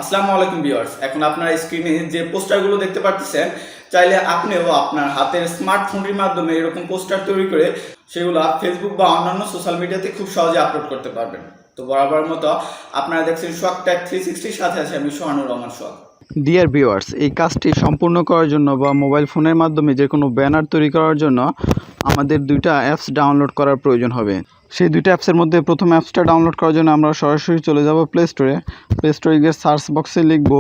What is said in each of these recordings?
আসসালামু আলাইকুম ভিউয়ার্স, এখন আপনারা স্ক্রিনে যে পোস্টারগুলো দেখতে পাচ্ছেন, চাইলে আপনিও আপনার হাতের স্মার্টফোনের মাধ্যমে এরকম পোস্টার তৈরি করে সেগুলো ফেসবুক বা অন্যান্য সোশ্যাল মিডিয়াতে খুব সহজে আপলোড করতে পারবেন। তো বরাবর মতো আপনারা দেখছেন সোহাগ ট্যাগ 360 সাথে আছে আমি সোহানুর রহমান সোহাগ। ডিয়ার ভিউয়ার্স, এই কাজটি সম্পূর্ণ করার জন্য বা মোবাইল ফোনের মাধ্যমে যে কোনো ব্যানার তৈরি করার জন্য আমাদের দুইটা অ্যাপস ডাউনলোড করার প্রয়োজন হবে। সেই দুইটা অ্যাপসের মধ্যে প্রথম অ্যাপসটা ডাউনলোড করার জন্য আমরা সরাসরি চলে যাব প্লে স্টোরে গিয়ে সার্চ বক্সে লিখব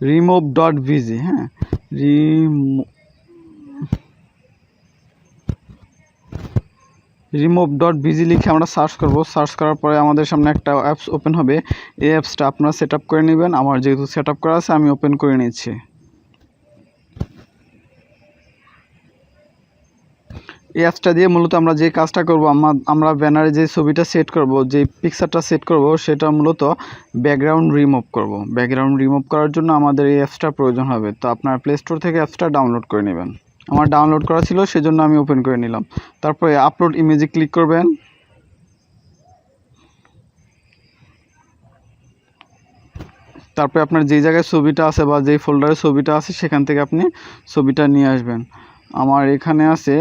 remove.vg। হ্যাঁ, remove.vg লিখে আমরা সার্চ করব। সার্চ করার পরে আমাদের সামনে একটা অ্যাপস ওপেন হবে। এই অ্যাপসটা আপনারা সেট আপ করে নেবেন। আমার যেহেতু সেট আপ করা আছে আমি ওপেন করে নিচ্ছি। এই অ্যাপসটা দিয়ে মূলত আমরা যে কাজটা করব, আমরা ব্যানারে যে ছবিটা সেট করব, যে পিকচারটা সেট করব, সেটা মূলত ব্যাকগ্রাউন্ড রিমুভ করব। ব্যাকগ্রাউন্ড রিমুভ করার জন্য আমাদের এই অ্যাপসটার প্রয়োজন হবে। তো আপনারা প্লে স্টোর থেকে অ্যাপসটা ডাউনলোড করে নেবেন। আমার ডাউনলোড করা ছিল, সেজন্য আমি ওপেন করে নিলাম। তারপরে আপলোড ইমেজে ক্লিক করবেন। তারপরে আপনার যেই জায়গায় ছবিটা আছে বা যেই ফোল্ডারে ছবিটা আছে সেখান থেকে আপনি ছবিটা নিয়ে আসবেন। আমার এখানে আছে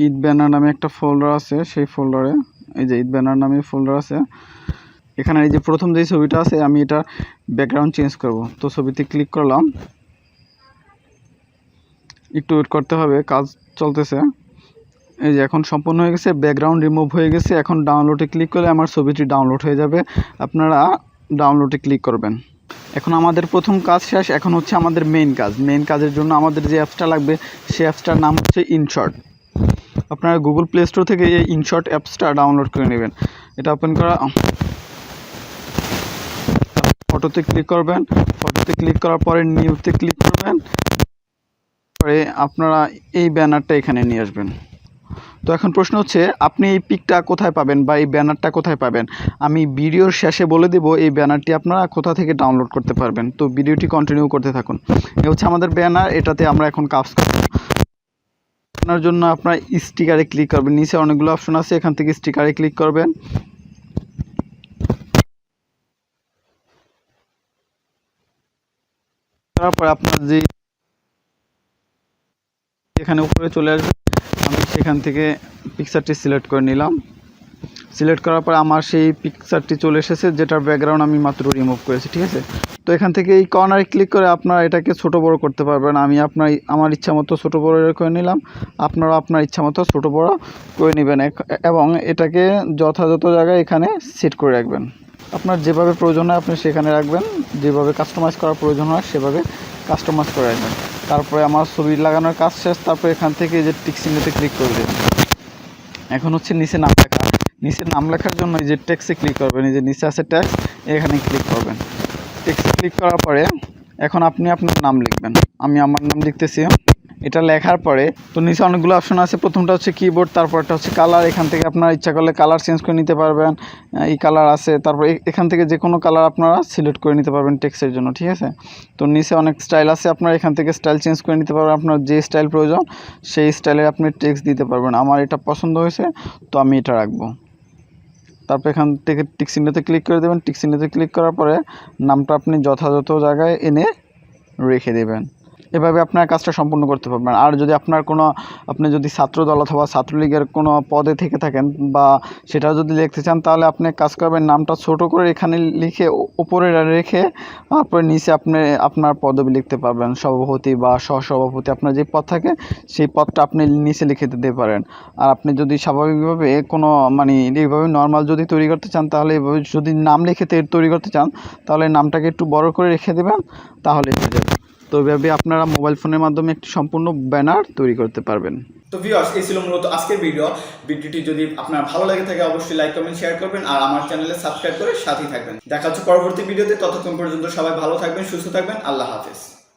ঈদ ব্যানার নামে একটা ফোল্ডার আছে, সেই ফোল্ডারে এই যে ঈদ ব্যানার নামে ফোল্ডার আছে। এখানে এই যে প্রথম যেই ছবিটা আছে আমি এটা ব্যাকগ্রাউন্ড চেঞ্জ করব। তো ছবিতে ক্লিক করলাম, একটু ওয়েট করতে হবে, কাজ চলতেছে। এই যে এখন সম্পূর্ণ হয়ে গেছে, ব্যাকগ্রাউন্ড রিমুভ হয়ে গেছে। এখন ডাউনলোডে ক্লিক করলে আমার ছবিটি ডাউনলোড হয়ে যাবে। আপনারা ডাউনলোডে ক্লিক করবেন। এখন আমাদের প্রথম কাজ শেষ। এখন হচ্ছে আমাদের মেইন কাজ। মেইন কাজের জন্য আমাদের যে অ্যাপসটা লাগবে সেই অ্যাপসটার নাম হচ্ছে ইনশর্ট। আপনারা গুগল প্লে স্টোর থেকে এই ইনশর্ট অ্যাপসটা ডাউনলোড করে নেবেন। এটা ওপেন করা, ফটোতে ক্লিক করবেন। ফটোতে ক্লিক করার পরে নিউতে ক্লিক করবেন। পরে আপনারা এই ব্যানারটা এখানে নিয়ে আসবেন। তো এখন প্রশ্ন হচ্ছে আপনি এই পিকটা কোথায় পাবেন বা এই ব্যানারটা কোথায় পাবেন। আমি ভিডিওর শেষে বলে দেব এই ব্যানারটি আপনারা কোথা থেকে ডাউনলোড করতে পারবেন। তো ভিডিওটি কন্টিনিউ করতে থাকুন। এ হচ্ছে আমাদের ব্যানার, এটাতে আমরা এখন কাজ করব। আপনার জন্য আপনার স্টিকারে ক্লিক করবেন। নিচে অনেকগুলো অপশন আছে, এখান থেকে স্টিকারে ক্লিক করবেন। তারপর আপনার যে এখানে উপরে চলে আসবে, আমি সেখান থেকে পিকচারটি সিলেক্ট করে নিলাম। সিলেক্ট করার পর আমার সেই পিকচারটি চলে এসেছে, যেটার ব্যাকগ্রাউন্ড আমি মাত্র রিমুভ করেছি। ঠিক আছে, তো এখান থেকে এই কর্নারে ক্লিক করে আপনারা এটাকে ছোট বড় করতে পারবেন। আমি আমার ইচ্ছা মতো ছোট বড় করে নিলাম। আপনারা আপনার ইচ্ছা মতো ছোট বড় করে নেবেন এবং এটাকে যথাযথ জায়গায় এখানে সেট করে রাখবেন। আপনার যেভাবে প্রয়োজন হয় আপনি সেখানে রাখবেন, যেভাবে কাস্টমাইজ করার প্রয়োজন হয় সেভাবে কাস্টমাইজ করে রাখবেন। তারপরে আমার ছবি লাগানোর কাজ শেষ। তারপরে এখান থেকে এই যে টিক চিহ্নতে ক্লিক করে দেবেন। এখন হচ্ছে নিচে নাম লেখা। নিচে নাম লেখার জন্য এই যে টেক্সটে ক্লিক করবেন। এই যে নিচে আছে টেক্সট, এখানে ক্লিক করবেন। টেক্সটে ক্লিক করার পরে এখন আপনি আপনার নাম লিখবেন। আমি আমার নাম লিখতেছি। এটা লেখার পরে তো নিচে অনেকগুলো অপশন আছে। প্রথমটা হচ্ছে কিবোর্ড, তারপরটা হচ্ছে কালার। এখান থেকে আপনারা ইচ্ছা করলে কালার চেঞ্জ করে নিতে পারবেন। এই কালার আছে, তারপর এখান থেকে যে কোনো কালার আপনারা সিলেক্ট করে নিতে পারবেন টেক্সটের জন্য। ঠিক আছে, তো নিচে অনেক স্টাইল আছে, আপনারা এখান থেকে স্টাইল চেঞ্জ করে নিতে পারবেন। আপনার যে স্টাইল প্রয়োজন সেই স্টাইলে আপনি টেক্সট দিতে পারবেন। আমার এটা পছন্দ হয়েছে, তো আমি এটা রাখবো। তারপর এখান থেকে টিক চিহ্নতে ক্লিক করে দেবেন। টিক চিহ্নতে ক্লিক করার পরে নামটা আপনি যথাযথ জায়গায় এনে রেখে দেবেন। এভাবে আপনার কাজটা সম্পূর্ণ করতে পারবেন। আর যদি আপনি যদি ছাত্রদল অথবা ছাত্রলীগের কোনো পদে থেকে থাকেন বা সেটা যদি লিখতে চান, তাহলে আপনি কাজ করবেন নামটা ছোট করে এখানে লিখে উপরে রেখে তারপরে নিচে আপনি আপনার পদবি লিখতে পারবেন। সভাপতি বা সহসভাপতি, আপনার যে পদ থাকে সেই পদটা আপনি নিচে লিখে দিতে পারেন। আর আপনি যদি স্বাভাবিকভাবে কোনো এইভাবে নর্মাল যদি তৈরি করতে চান, তাহলে এভাবে যদি নাম লিখে তৈরি করতে চান, তাহলে নামটাকে একটু বড় করে রেখে দেবেন, তাহলে হয়ে যাবে। তো এভাবে আপনারা মোবাইল ফোনের মাধ্যমে একটি সম্পূর্ণ ব্যানার তৈরি করতে পারবেন। তো ভিউয়ার্স, এই ছিল মূলত আজকের ভিডিওটি যদি আপনার ভালো লাগে থাকে অবশ্যই লাইক কমেন্ট শেয়ার করবেন আর আমার চ্যানেলে সাবস্ক্রাইব করে সাথেই থাকবেন। দেখা হচ্ছে পরবর্তী ভিডিওতে। ততক্ষণ পর্যন্ত সবাই ভালো থাকবেন, সুস্থ থাকবেন। আল্লাহ হাফেজ।